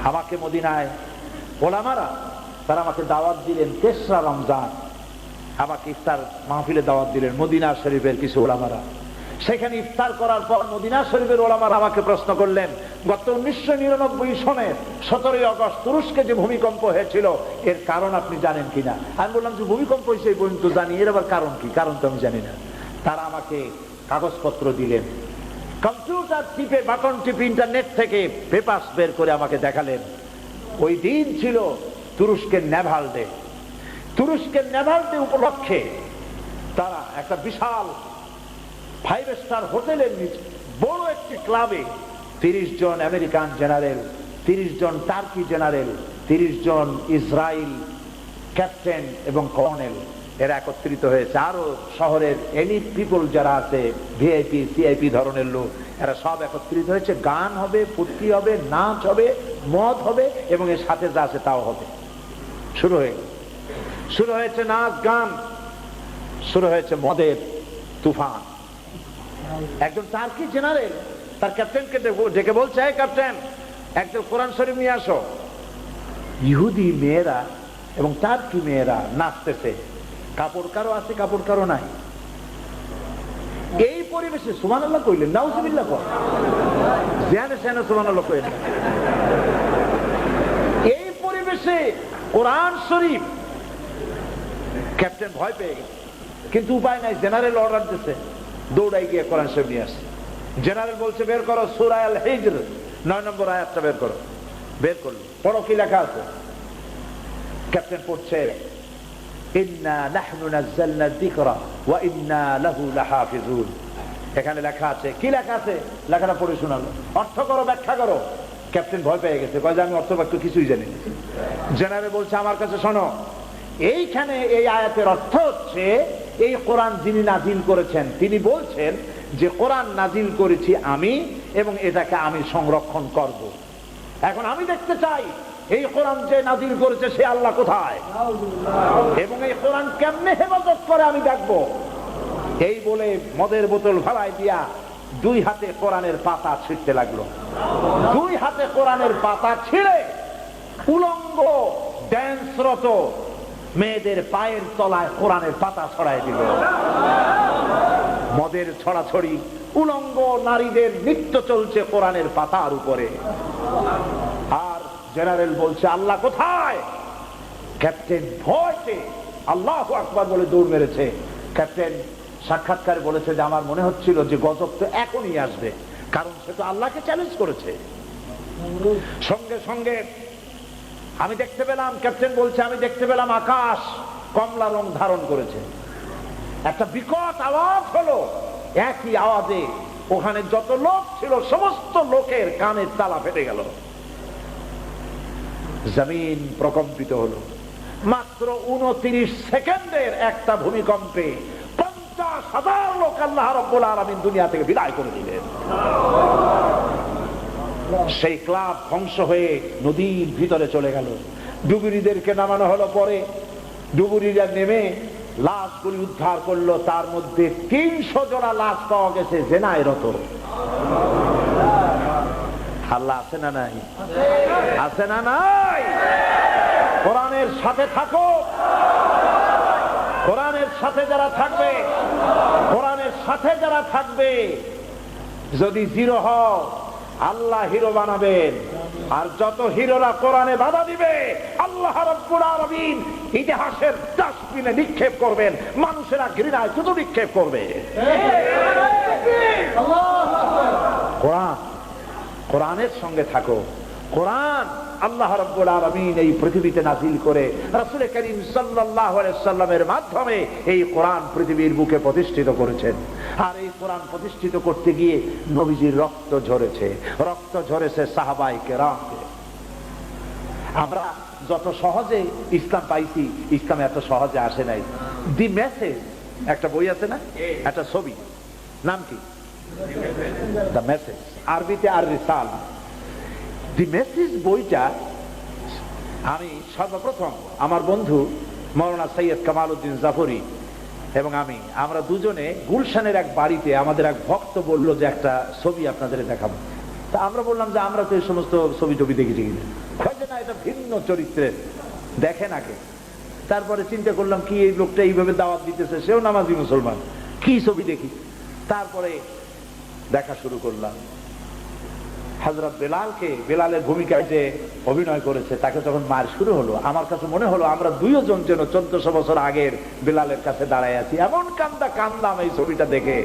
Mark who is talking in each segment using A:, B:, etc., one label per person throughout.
A: আমাকে মদিনায় ওলামারা তারা আমাকে দাওয়াত দিলেন 3রা রমজান, আমাকে ইফতার মাহফিলে দাওয়াত দিলেন মদিনা শরীফের কিছু ওলামারা। সেখানে ইফতার করার পর মদিনা শরীফের ওলামারা আমাকে প্রশ্ন করলেন, গত 1999 সনের 17ই আগস্ট তুরস্কে যে ভূমিকম্প হয়েছিল এর কারণ আপনি জানেন কিনা? আমি বললাম যে ভূমিকম্প হয়েছে এই পর্যন্ত জানি, এর আবার কারণ কি? কারণ তো আমি জানি না। তারা আমাকে কাগজপত্র দিলেন, কম্পিউটার টিপে বাটন টিপে ইন্টারনেট থেকে পেপারস বের করে আমাকে দেখালেন। ওই দিন ছিল তুরস্কের নেভাল ডে। তুরস্কের নেভাল ডে উপলক্ষে তারা একটা বিশাল 5 স্টার হোটেলের নিচে বড় একটি ক্লাবে 30 জন আমেরিকান জেনারেল, 30 জন টার্কি জেনারেল, 30 জন ইসরায়েল ক্যাপ্টেন এবং কর্নেল এরা একত্রিত হয়েছে। আরো শহরের এনি পিপল যারা আছে, ভিআইপি সিআইপি ধরনের লোক, এরা সব একত্রিত হয়েছে। গান হবে, ফুর্তি হবে, নাচ হবে, মদ হবে এবং এর সাথে যা আছে তাও হবে। শুরু হয়েছে নাচ গান, শুরু হয়েছে মদের তুফান। একজন টার্কি জেনারেল তার ক্যাপ্টেনকে ডেকে বলছে, এই ক্যাপ্টেন, একজন কোরআন শরীফ নিয়ে আসো। ইহুদি মেয়েরা এবং টার্কি মেয়েরা নাচতেছে, কাপড় কারো আছে, কাপড় কারো নাই। এই পরিবেশে সুবহানাল্লাহ কইলেন, নাউজুবিল্লাহ কর, জানে সেনা সুবহানাল্লাহ কইলেন। এই পরিবেশে কোরআন শরীফ, ক্যাপ্টেন ভয় পেয়ে গেছে, কিন্তু উপায় নাই, জেনারেল অর্ডার দিচ্ছে, দৌড়াই গিয়ে কোরআন শরীফ নিয়ে আসে। জেনারেল বলছে বের করো সূরা আল হিজর 9 নম্বর আয়াতটা বের করো। বের করলো, পড়ো কি লেখা আছে। ক্যাপ্টেন পড়ছে, ইন্না নাহনু নাযালনা যিকরা ওয়া ইন্না লাহু লাহাফিজুন। এখানে লেখা আছে, কি লেখা আছে? লেখাটা পড়ে শোনালো, অর্থ করো, ব্যাখ্যা করো। ক্যাপ্টেন ভয় পেয়ে গেছে, কয় যে আমি অর্থ ব্যাখ্যা কিছুই জানি না। জেনারেল বলছে, আমার কাছে শোনো, এইখানে এই আয়াতের অর্থ হচ্ছে, এই কোরআন যিনি নাজিল করেছেন তিনি বলছেন যে কোরআন নাজিল করেছি আমি এবং এটাকে আমি সংরক্ষণ করব। এখন আমি দেখতে চাই এই কোরআন যে নাজিল করেছে সে আল্লাহ কোথায় এবং এই কোরআন কেমনে হেফাজত করে আমি দেখবো। এই বলে মদের বোতল ভালাই দিয়া 2 হাতে কোরআনের পাতা ছিঁড়তে লাগলো। 2 হাতে কোরআনের পাতা ছিঁড়ে উলঙ্গ ড্যান্সরত মেয়েদের পায়ের তলায় কোরআনের পাতা ছড়াই দিল। মদের ছড়াছড়ি, উলঙ্গ নারীদের নৃত্য চলছে কোরআনের পাতার উপরে। আর জেনারেল বলছে আল্লাহ কোথায়। ক্যাপ্টেন ভয়তে আল্লাহু আকবার বলে দৌড় মেরেছে। ক্যাপ্টেন সাক্ষাৎকারে বলেছে যে আমার মনে হচ্ছিল যে গজব তো এখনই আসবে, কারণ সে তো আল্লাহকে চ্যালেঞ্জ করেছে। সঙ্গে সঙ্গে আমি দেখতে পেলাম, ক্যাপ্টেন বলছে আমি দেখতে পেলাম আকাশ কমলা রং ধারণ করেছে। একটা বিকট আওয়াজ হলো, একই আওয়াজে ওখানে যত লোক ছিল সমস্ত লোকের কানের তালা ফেটে গেল, জমিন প্রকম্পিত হলো। মাত্র 29 সেকেন্ডের একটা ভূমিকম্পে 50,000 লোক আল্লাহ রাব্বুল আলামিন দুনিয়া থেকে বিদায় করে দিলেন। সেই ক্লাব ধ্বংস হয়ে নদীর ভিতরে চলে গেল। ডুবুরিদেরকে নামানো হলো। পরে ডুবুরিরা নেমে লাশগুলি উদ্ধার করলো, তার মধ্যে 300 জোড়া লাশ পাওয়া গেছে জেনায় রত। আল্লাহ আছে না নাই? আছে না নাই? কোরআনের সাথে থাকো। কোরআনের সাথে যারা থাকবে, কোরআনের সাথে যারা থাকবে, যদি জিরো হও আল্লাহ হিরো বানাবেন। আর যত হিরোরা কোরআনে বাধা দিবে আল্লাহ রাব্বুল আলামিন ইতিহাসের ডাস্টবিনে নিক্ষেপ করবেন, মানুষেরা ঘৃণায় শুধু নিক্ষেপ করবে। কোরআন, কোরআনের সঙ্গে থাকো। কোরআন আল্লাহ রাব্বুল আলামিন এই পৃথিবীতে নাযিল করে রাসূল করিম সাল্লাল্লাহু আলাইহি সাল্লামের মাধ্যমে এই কোরআন পৃথিবীর বুকে প্রতিষ্ঠিত করেছেন। আর এই কোরআন প্রতিষ্ঠিত করতে গিয়ে নবীজির রক্ত ঝরেছে, রক্ত ঝরেছে সাহাবায়ে কেরামদের। আমরা যত সহজে ইসলাম পাইছি, ইসলাম এত সহজে আসে নাই। দি মেসেজ একটা বই আছে না, একটা ছবি, নাম কি? দ্য মেসেজ, আরবিতে আর রিসালা। দি মেসেজ বইটা আমি সর্বপ্রথম আমার বন্ধু মাওলানা সৈয়দ কামাল উদ্দিন জাফরি এবং আমরা দুজনে গুলশানের এক বাড়িতে, আমাদের এক ভক্ত বলল যে একটা ছবি আপনাদের দেখাবো। তা আমরা বললাম যে আমরা তো এই সমস্ত ছবি টবি দেখেছি কিনা, হয়তো না, এটা ভিন্ন চরিত্রের, দেখেন আগে। তারপরে চিন্তা করলাম কি এই লোকটা এইভাবে দাওয়াত দিতেছে, সেও নামাজি মুসলমান, কি ছবি দেখি। তারপরে দেখা শুরু করলাম হযরত বেলালকে, বেলালের ভূমিকায় যে অভিনয় করেছে তাকে যখন মার শুরু হলো, আমার কাছে মনে হলো আমরা দুইজন যেন 1400 বছর আগের বেলালের কাছে দাঁড়ায় আছি। এমন কান্দলাম এই ছবিটা দেখে,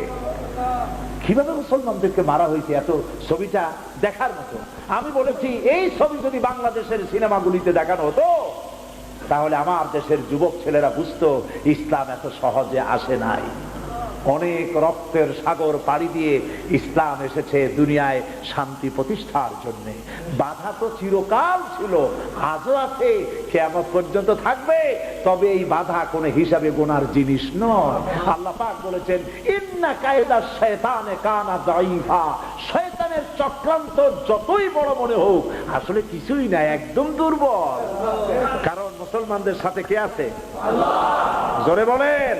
A: কিভাবে মুসলমানদেরকে মারা হয়েছে, এত ছবিটা দেখার মতো। আমি বলেছি এই ছবি যদি বাংলাদেশের সিনেমাগুলিতে দেখানো হতো তাহলে আমার দেশের যুবক ছেলেরা বুঝতো ইসলাম এত সহজে আসে নাই। অনেক রক্তের সাগর পাড়ি দিয়ে ইসলাম এসেছে দুনিয়ায় শান্তি প্রতিষ্ঠার জন্য। বাধা তো চিরকাল ছিল, আজও আছে, কিয়ামত পর্যন্ত থাকবে। তবে এই বাধা কোনো হিসাবে গোনার জিনিস নয়। আল্লাহ পাক বলেছেন ইন্না কায়দাশ শায়তানে কানা দাঈফা, শয়তানের চক্রান্ত যতই বড় মনে হোক আসলে কিছুই না, একদম দুর্বল। কারণ মুসলমানদের সাথে কে আছে? আল্লাহ। জোরে বলেন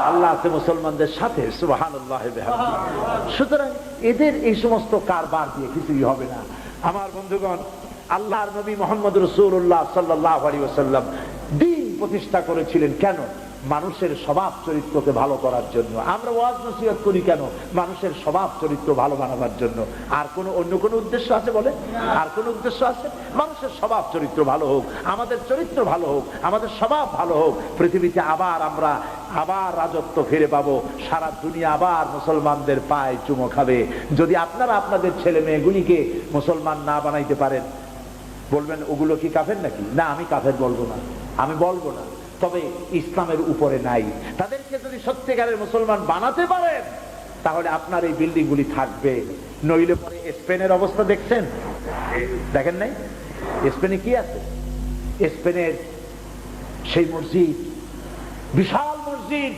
A: আল্লাহ আছে মুসলমানদের সাথে, সুবহানাল্লাহ বিহামদিহি। সুতরাং এদের এই সমস্ত কারবার দিয়ে কিছুই হবে না। আমার বন্ধুগণ, আল্লাহর নবী মুহাম্মদ রাসূলুল্লাহ সাল্লাল্লাহু আলাইহি ওয়াসাল্লাম দ্বীন প্রতিষ্ঠা করেছিলেন কেন? মানুষের স্বভাব চরিত্রকে ভালো করার জন্য। আমরা ওয়াজ নসিহত করি কেন? মানুষের স্বভাব চরিত্র ভালো বানাবার জন্য। আর কোন অন্য কোন উদ্দেশ্য আছে বলে? আর কোন উদ্দেশ্য আছে? মানুষের স্বভাব চরিত্র ভালো হোক, আমাদের চরিত্র ভালো হোক, আমাদের স্বভাব ভালো হোক, পৃথিবীতে আমরা আবার রাজত্ব ফিরে পাবো, সারা দুনিয়া আবার মুসলমানদের পায়ে চুমো খাবে। যদি আপনারা আপনাদের ছেলে মেয়েগুলিকে মুসলমান না বানাইতে পারেন, বলবেন ওগুলো কি কাফের নাকি? না, আমি কাফের বলবো না, আমি বলবো না, তবে ইসলামের উপরে নাই। তাদেরকে যদি সত্যিকারের মুসলমান বানাতে পারেন তাহলে আপনার এই বিল্ডিং গুলি থাকবে। নইলে পরে স্পেনের অবস্থা দেখছেন, দেখেন নাই? স্পেনে কি আছে? স্পেনের সেই মসজিদ, বিশাল মসজিদ,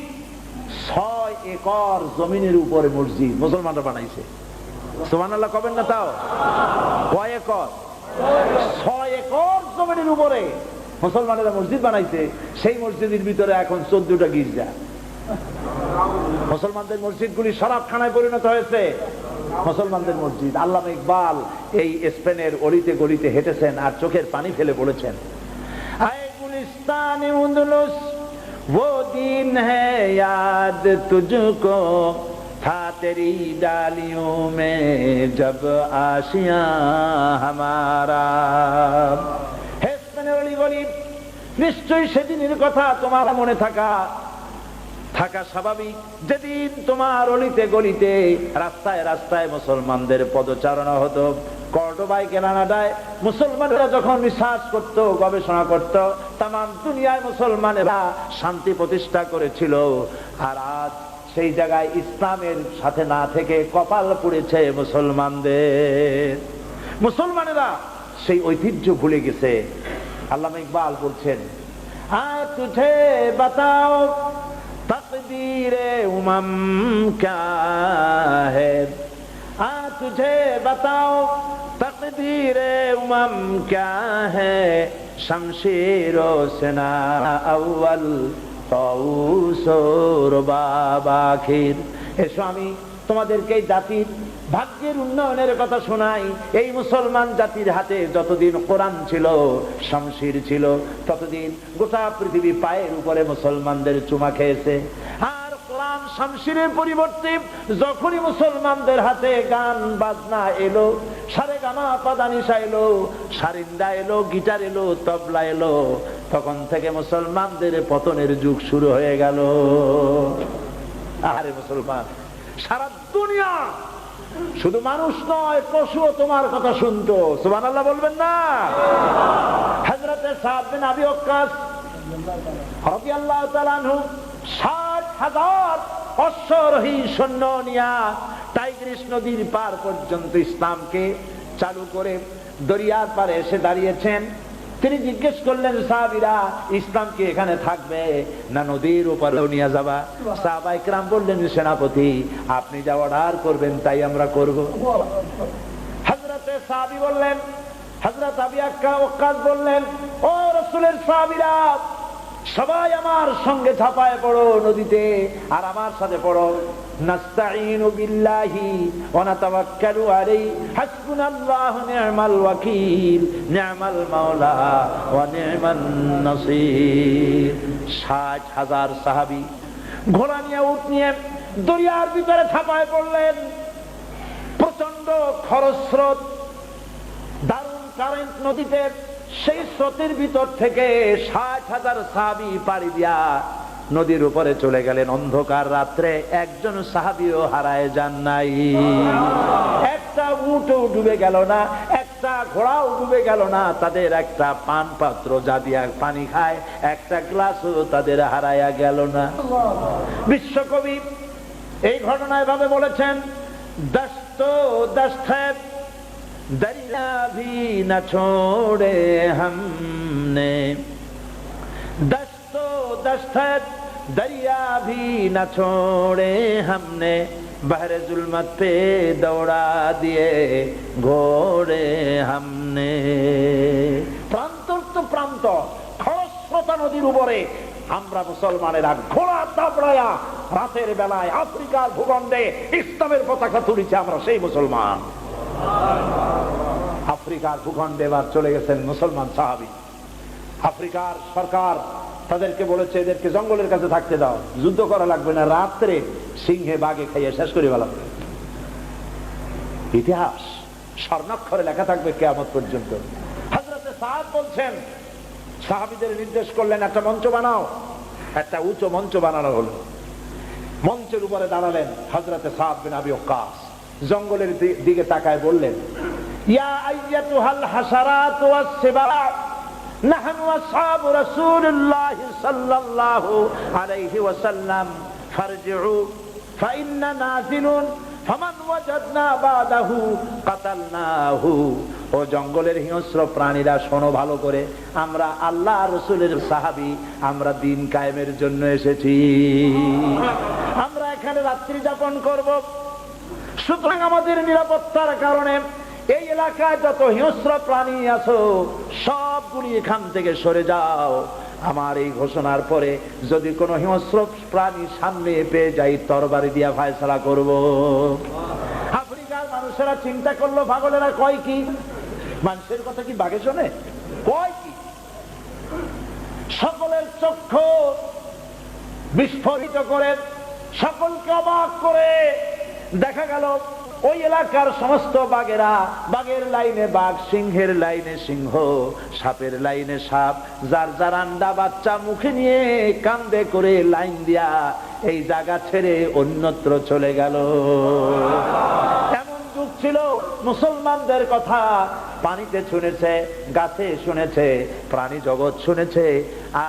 A: 6 একর জমিনের উপরে মসজিদ মুসলমানরা বানাইছে। সুবহানাল্লাহ কবেন না? তাও কয় একর? 6 একর জমিনের উপরে মুসলমানেরা মসজিদ বানাইছে। সেই মসজিদের ভিতরে এখন 14টা গির্জা। মুসলমানদের মসজিদগুলি শরাবখানায় পরিণত হয়েছে। মুসলমানদের মসজিদ। আল্লামা ইকবাল এই স্পেনের অলিতে গলিতে হেঁটেছেন আর চোখের পানি ফেলে বলেছেন, আয়ে গুলিস্তানে উন্দুলুস वो दिन है याद तुझको था तेरी डालियों में जब आशियां हमारा। हे स्पेনের অলিগলি, নিশ্চয়ই সেদিনের কথা তোমার মনে থাকা স্বাভাবিক, যেদিন তোমার অলিতে গলিতে রাস্তায় রাস্তায় মুসলমানদের পদচারণা হতো। কর্ডোবায়, গ্রানাডায় মুসলমানেরা যখন রিসার্চ করত, গবেষণা করত, তামাম দুনিয়ায় মুসলমানেরা শান্তি প্রতিষ্ঠা করেছিল। আর আজ সেই জায়গায় ইসলামের সাথে না থেকে কপাল পুড়েছে মুসলমানদের। মুসলমানেরা সেই ঐতিহ্য ভুলে গেছে। আল্লামা ইকবাল বলছেন, তুঝে বাতাও তকদীরে উমম ক্যা है, तुझे बताओ तकदीरे उमम क्या है, शमशीरो सेना अव्वल तौसो रुबाब आखिर। এসো আমি তোমাদেরকে এই জাতির ভাগ্যের উন্নয়নের কথা শোনাই। এই মুসলমান জাতির হাতে যতদিন কোরআন ছিল, শমশির ছিল, ততদিন গোটা পৃথিবী পায়ের উপরে মুসলমানদের চুমা খেয়েছে। আর কোরআন শমশিরের পরিবর্তে যখনই মুসলমানদের হাতে গান বাজনা এলো, সারেগামা পাদানিসা এলো, সারিন্দা এলো, গিটার এলো, তবলা এলো, তখন থেকে মুসলমানদের পতনের যুগ শুরু হয়ে গেল। আরে মুসলমান, সারা দুনিয়া শুধু মানুষ নয়, পশুও তোমার কথা শুনতো। সুবহানাল্লাহ বলবেন না? হযরতে সাদ বিন আবি ওয়াক্কাস রাদিয়াল্লাহু তাআলা আনহু 60,000 অশ্বরোহী সৈন্য নিয়ে টাইগ্রিস নদীর পার পর্যন্ত ইসলামকে চালু করে দরিয়ার পারে এসে দাঁড়িয়েছেন। তিনি জিজ্ঞেস করলেন, সাহাবীরা, ইসলাম কি এখানে থাকবে না নদীর উপরেও নিয়ে যাবা? সাহাবায়ে কেরাম বললেন, সেনাপতি, আপনি যা অর্ডার করবেন তাই আমরা করব। হযরতে সাহাবী বললেন, হযরত আবু ওয়াক্কাস বললেন, ও রাসূলের সাহাবীরা, সবাই আমার সঙ্গে ঝাঁপায় পড়ো নদীতে, আর আমার সাথে পড়ো। নাস্তাঈনু বিল্লাহি ওয়া নাতাওয়াক্কালু আলাইহি হাসবুনাল্লাহু নি'মাল ওয়াকিল নি'মাল মাওলা ওয়া নি'মান নাসীর। 60,000 সাহাবী ঘোড়া নিয়ে, উট নিয়ে দরিয়ার ভিতরে ঝাঁপায় পড়লেন। প্রচন্ড খরস্রোত, দারুণ কারেন্ট নদীতে। সেই স্রোতের ভিতর থেকে 60,000 সাহাবী পাড়ি দিয়া নদীর উপরে চলে গেলেন। অন্ধকার রাত্রে একজন সাহাবীও হারায় যান নাই। একটা উটও ডুবে গেল না, একটা ঘোড়াও ডুবে গেল না। তাদের একটা পান পাত্র যা দিয়া পানি খায়, একটা গ্লাসও তাদের হারায়া গেল না। বিশ্বকবি এই ঘটনা এভাবে বলেছেন, দस्तो दस्त है दरिया भी न छोड़े हमने, दस्तो दस्त है दरिया भी न छोड़े हमने, बहरे जुल्मत पे दौड़ा दिए घोड़े हमने। প্রান্তর তো প্রান্ত, খরস্রোতা নদীর উপরে আমরা মুসলমানেরা ঘোড়া দাবড়ায়া রাতের বেলায় আফ্রিকার ভূখণ্ডে ইসলামের পতাকা তুলেছি। আমরা সেই মুসলমান। আফ্রিকার ভূখণ্ডে এবার চলে গেছেন মুসলমান সাহাবী। আফ্রিকার সরকার তাদেরকে বলেছে, এদেরকে জঙ্গলের কাছে থাকতে দাও, যুদ্ধ করা লাগবে না, রাত্রে সিংহে বাঘে খাইয়ে শেষ করে ফেলা। ইতিহাস স্বর্ণাক্ষরে লেখা থাকবে কিয়ামত পর্যন্ত। হযরতে সাদ বলছেন, সাহাবীদের নির্দেশ করলেন, একটা মঞ্চ বানাও। একটা উঁচু মঞ্চ বানানো হলো। মঞ্চের উপরে দাঁড়ালেন হযরতে সাদ বিন আবি ওয়াক্কাস। জঙ্গলের দিকে তাকায় বললেন, ইয়া আইয়াতুহাল হাসারাত ওয়াস সিবা, নাহনু আসহাবু রাসূলুল্লাহ সাল্লাল্লাহু আলাইহি ওয়াসাল্লাম, ফারজিউ ফাইন্না নাযিলুন ফামান ওয়াজাদনা বাদাহু কাতালনাহু। ও জঙ্গলের হিংস্র প্রাণীরা, শোনো ভালো করে, আমরা আল্লাহ রাসূলের সাহাবী, আমরা দিন কায়েমের জন্য এসেছি। আমরা এখানে রাত্রি যাপন করব। সুতরাং আমাদের নিরাপত্তার কারণে এই এলাকায় যত হিংস্র প্রাণী আছো সবগুলি এখান থেকে সরে যাও। আমার এই ঘোষণার পরে যদি কোনো হিংস্র প্রাণী সামনে পেয়ে যাই, তরবারি দিয়া ফায়সালা করব। আফ্রিকার মানুষেরা চিন্তা করলো, পাগলেরা কয় কি, মানুষের কথা কি বাঘে শোনে? কয় কি? সকলের চক্ষু বিস্ফোরিত করে, সকলকে অবাক করে দেখা গেল ওই এলাকার সমস্ত বাঘেরা, বাঘের লাইনে বাঘ, সিংহের লাইনে সিংহ, সাপের লাইনে সাপ, যার যার আন্ডা বাচ্চা মুখে নিয়ে কান্দে করে লাইন দিয়া এই জায়গা ছেড়ে অন্যত্র চলে গেল। এমন যুগ ছিল, মুসলমানদের কথা পানিতে শুনেছে, গাছে শুনেছে, প্রাণী জগৎ শুনেছে।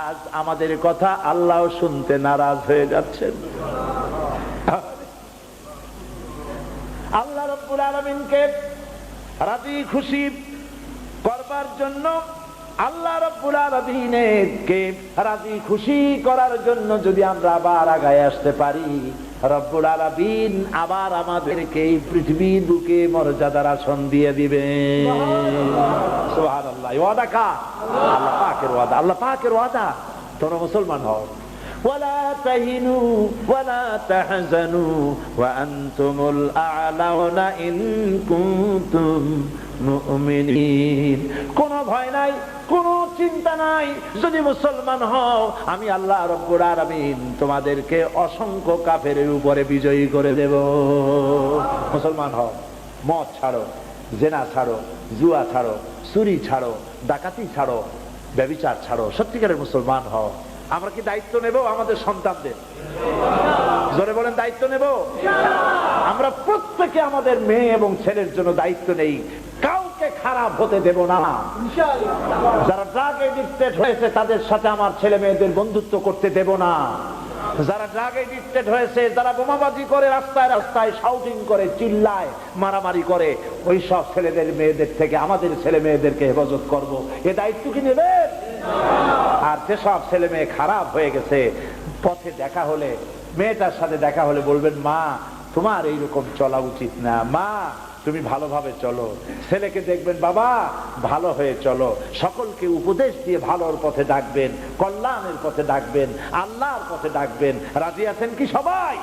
A: আজ আমাদের কথা আল্লাহ শুনতে নারাজ হয়ে যাচ্ছেন। আল্লাহ রাব্বুল আলামিনকে রাজি খুশি করবার জন্য, আল্লাহ রাব্বুল আলামিনকে রাজি খুশি করার জন্য যদি আমরা আবার আগায় আসতে পারি, রব্বুল আলামিন আবার আমাদেরকে এই পৃথিবীর বুকে মর্যাদার আসন দিয়ে দিবেন। সুবহানাল্লাহ। ওয়াদা কার? আল্লাহ পাকের ওয়াদা। আল্লাহ পাকের ওয়াদা। তোমরা মুসলমান হও। ولا تهنوا ولا تحزنوا وأنتم الأعلون إن كنتم মুমিনিন। কোনো ভয় নাই, কোনো চিন্তা নাই, যদি মুসলমান হও আমি আল্লাহ রাব্বুল আলামিন তোমাদেরকে অসংখ্য কাফেরের উপরে বিজয়ী করে দেব। মুসলমান হও, মদ ছাড়ো, জেনা ছাড়ো, জুয়া ছাড়ো, চুরি ছাড়ো, ডাকাতি ছাড়ো, ব্যভিচার ছাড়ো, সত্যিকারের মুসলমান হও। আমরা কি দায়িত্ব নেব আমাদের সন্তানদের? জোরে বলেন, দায়িত্ব নেব। আমরা প্রত্যেকে আমাদের মেয়ে এবং ছেলের জন্য দায়িত্ব নেই। কাউকে খারাপ হতে দেব না। যারা ড্রাগ এডিক্টেড হয়েছে তাদের সাথে আমার ছেলে মেয়েদের বন্ধুত্ব করতে দেব না। যারা ড্রাগ এডিক্টেড হয়েছে, যারা বোমাবাজি করে, রাস্তায় রাস্তায় শাউটিং করে, চিল্লায়, মারামারি করে, ওই সব ছেলেদের মেয়েদের থেকে আমাদের ছেলে মেয়েদেরকে হেফাজত করব। এ দায়িত্ব কি নেবেন? আর যেসব ছেলে মেয়ে খারাপ হয়ে গেছে, পথে দেখা হলে, মেয়েটার সাথে দেখা হলে বলবেন, মা তোমার এইরকম চলা উচিত না, মা তুমি ভালোভাবে চলো। ছেলেকে দেখবেন বাবা ভালো হয়ে চলো, সকলকে উপদেশ দিয়ে ভালোর পথে ডাকবেন, কল্যাণের পথে ডাকবেন, আল্লাহর পথে ডাকবেন। রাজি আছেন কি সবাই?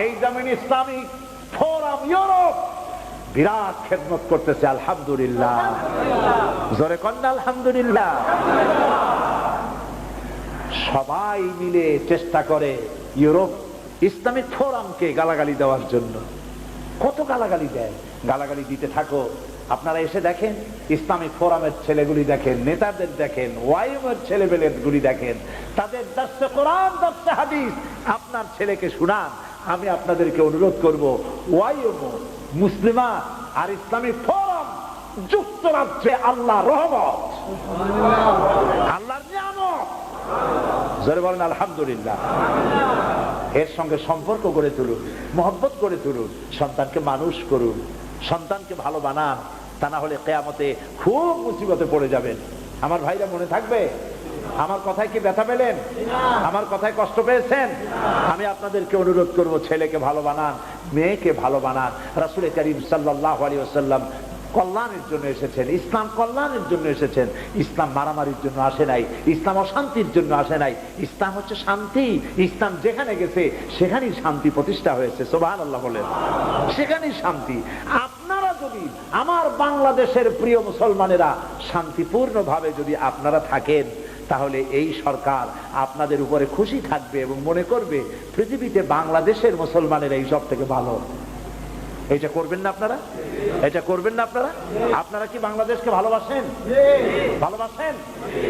A: এই জামিন ইসলামিক ফোরাম ইউরোপ বিরাট খেদমত করতেছে, আলহামদুলিল্লাহ। জোরে কন্যা আলহামদুলিল্লাহ। সবাই মিলে চেষ্টা করে ইউরোপ ইসলামিক ফোরামকে গালাগালি দেওয়ার জন্য। কত গালাগালি দেয়, গালাগালি দিতে থাকো। আপনারা এসে দেখেন ইসলামিক ফোরামের ছেলেগুলি দেখেন, নেতাদের দেখেন, ওয়াইমের ছেলেবেলেগুলি দেখেন, তাদের দর্শে কোরআন দর্শে হাদিস আপনার ছেলেকে শুনান। আমি আপনাদেরকে অনুরোধ করব, ওয়াইম, মুসলিমা আর ইসলামিক ফোরাম যুক্তরাজ্যে আল্লাহ রহমত, আল্লাহর নিয়ামত। জোরে বলেন আলহামদুলিল্লাহ। এর সঙ্গে সম্পর্ক গড়ে তুলুন, মহব্বত করে তুলুন, সন্তানকে মানুষ করুন, সন্তানকে ভালো বানান। তা না হলে কিয়ামতে খুব মুসিবতে পড়ে যাবেন। আমার ভাইরা মনে থাকবে? আমার কথায় কি ব্যথা পেলেন? আমার কথায় কষ্ট পেয়েছেন? আমি আপনাদেরকে অনুরোধ করব, ছেলেকে ভালো বানান, মেয়েকে ভালো বানান। রাসূল করিম সাল্লাল্লাহু আলাইহি ওয়াসাল্লাম কল্যাণের জন্য এসেছেন, ইসলাম কল্যাণের জন্য এসেছেন। ইসলাম মারামারির জন্য আসে নাই, ইসলাম অশান্তির জন্য আসে নাই। ইসলাম হচ্ছে শান্তি। ইসলাম যেখানে গেছে সেখানেই শান্তি প্রতিষ্ঠা হয়েছে। সুবহানাল্লাহ বলেন, সেখানেই শান্তি। আপনারা যদি, আমার বাংলাদেশের প্রিয় মুসলমানেরা, শান্তিপূর্ণ ভাবে যদি আপনারা থাকেন, তাহলে এই সরকার আপনাদের উপরে খুশি থাকবে এবং মনে করবে পৃথিবীতে বাংলাদেশের মুসলমানেরা এই সব থেকে ভালো। এটা করবেন না আপনারা? এটা করবেন না আপনারা? আপনারা কি বাংলাদেশকে ভালোবাসেন? ভালোবাসেন?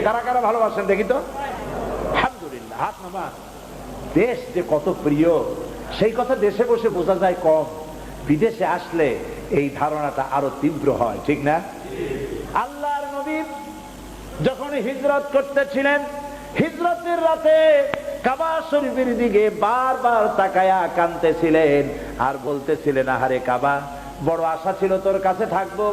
A: কারা কারা ভালোবাসেন দেখি তো? আলহামদুলিল্লাহ, হাত নামান। দেশ যে কত প্রিয় সেই কথা দেশে বসে বোঝা যায় কম, বিদেশে আসলে এই ধারণাটা আরো তীব্র হয়, ঠিক না? আল্লাহর নবী যখন হিজরত করতেছিলেন, হিজরতের রাতে কাবা শরীফের দিকে বারবার তাকায়া কাঁদতেছিলেন আর বলতেছিলেন, আহারে কাবা, বড় আশা ছিল তোর কাছে থাকবো,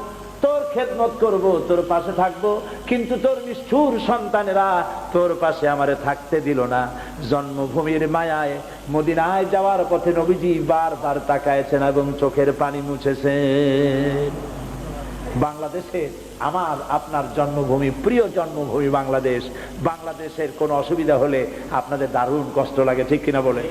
A: তোর খেদমত করব, তোর পাশে থাকবো, কিন্তু তোর নিষ্ঠুর সন্তানেরা তোর পাশে আমারে থাকতে দিল না। জন্মভূমির মায়ায় মদিনায় যাওয়ার পথে নবীজি বারবার তাকায়ছেন এবং চোখের পানি মুছেছেন। বাংলাদেশে আমার আপনার জন্মভূমি, প্রিয় জন্মভূমি বাংলাদেশ। বাংলাদেশের কোনো অসুবিধা হলে আপনাদের দারুণ কষ্ট লাগে, ঠিক কিনা বলে?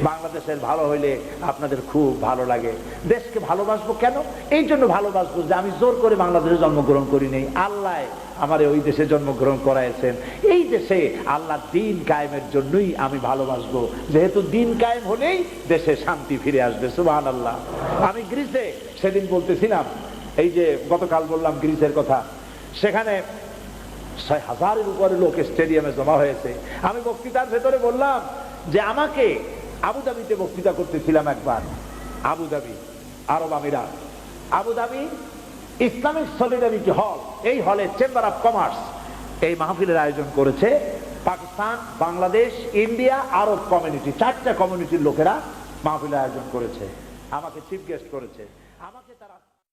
A: বাংলাদেশের ভালো হইলে আপনাদের খুব ভালো লাগে। দেশকে ভালোবাসবো কেন? এই জন্য ভালোবাসবো যে আমি জোর করে বাংলাদেশে জন্মগ্রহণ করি নাই, আল্লাহ আমারে ওই দেশে জন্মগ্রহণ করাইছেন। এই দেশে আল্লাহ দিন কায়েমের জন্যই আমি ভালোবাসবো, যেহেতু দিন কায়েম হলেই দেশে শান্তি ফিরে আসবে। সুবহানাল্লাহ। আমি গ্রিসে সেদিন বলতেছিলাম, এই যে গতকাল বললাম গ্রিসের কথা, সেখানে ৬,০০০-এর উপরে লোক স্টেডিয়ামে জমা হয়েছে। আমি বক্তৃতার ভেতরে বললাম যে আমাকে আবুধাবিতে বক্তৃতা করতেছিলাম একবার, আবুধাবি, আরব আমিরাত, আবুধাবি ইসলামিক সলিডারিটি হল, এই হলে চেম্বার অফ কমার্স এই মাহফিলের আয়োজন করেছে। পাকিস্তান, বাংলাদেশ, ইন্ডিয়া, আরব কমিউনিটি, 4টা কমিউনিটির লোকেরা মাহফিলের আয়োজন করেছে, আমাকে চিফ গেস্ট করেছে। আমাকে তারা